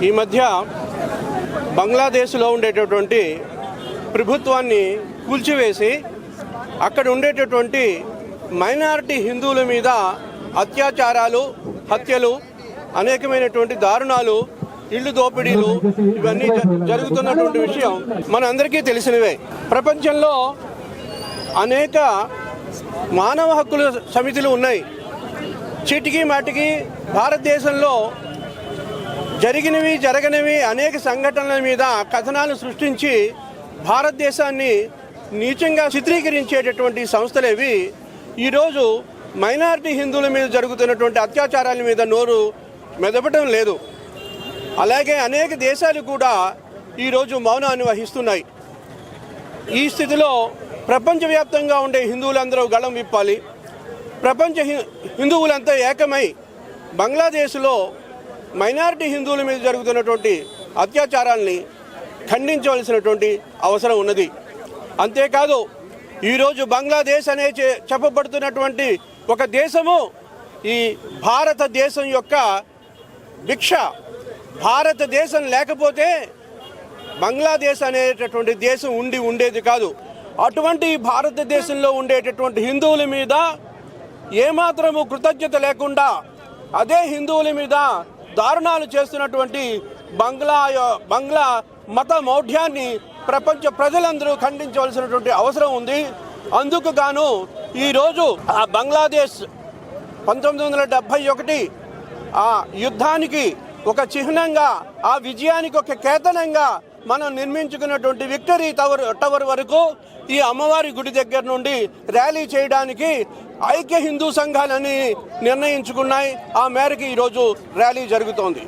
ఈ మధ్య బంగ్లాదేశ్లో ఉండేటటువంటి ప్రభుత్వాన్ని కూల్చివేసి అక్కడ ఉండేటటువంటి మైనారిటీ హిందువుల మీద అత్యాచారాలు, హత్యలు, అనేకమైనటువంటి దారుణాలు, ఇళ్ళు దోపిడీలు ఇవన్నీ జరుగుతున్నటువంటి విషయం మనందరికీ తెలిసినవే. ప్రపంచంలో అనేక మానవ హక్కుల సమితులు ఉన్నాయి. చీటికి మాటికి భారతదేశంలో జరిగినవి జరగనివి అనేక సంఘటనల మీద కథనాలు సృష్టించి భారతదేశాన్ని నీచంగా చిత్రీకరించేటటువంటి సంస్థలేవి ఈరోజు మైనారిటీ హిందువుల మీద జరుగుతున్నటువంటి అత్యాచారాల మీద నోరు మెదపడం లేదు. అలాగే అనేక దేశాలు కూడా ఈరోజు మౌనాన్ని వహిస్తున్నాయి. ఈ స్థితిలో ప్రపంచవ్యాప్తంగా ఉండే హిందువులందరూ గళం విప్పాలి. ప్రపంచ హిందువులంతా ఏకమై బంగ్లాదేశ్లో మైనారిటీ హిందువుల మీద జరుగుతున్నటువంటి అత్యాచారాల్ని ఖండించవలసినటువంటి అవసరం ఉన్నది. అంతేకాదు, ఈరోజు బంగ్లాదేశ్ అనే చెప్పబడుతున్నటువంటి ఒక దేశము ఈ భారతదేశం యొక్క భిక్ష. భారతదేశం లేకపోతే బంగ్లాదేశ్ అనేటటువంటి దేశం ఉండేది కాదు. అటువంటి భారతదేశంలో ఉండేటటువంటి హిందువుల మీద ఏమాత్రము కృతజ్ఞత లేకుండా అదే హిందువుల మీద దారుణాలు చేస్తున్నటువంటి బంగ్లా మత మౌఢ్యాన్ని ప్రపంచ ప్రజలందరూ ఖండించవలసినటువంటి అవసరం ఉంది. అందుకు గాను ఈరోజు ఆ బంగ్లాదేశ్ 1971 ఆ యుద్ధానికి ఒక చిహ్నంగా, ఆ విజయానికి ఒక కేతనంగా మనం నిర్మించుకున్నటువంటి విక్టరీ టవర్ వరకు ఈ అమ్మవారి గుడి దగ్గర నుండి ర్యాలీ చేయడానికి ఐక్య హిందూ సంఘాలని నిర్ణయించుకున్నాయి. ఆ మేరకు ఈరోజు ర్యాలీ జరుగుతోంది.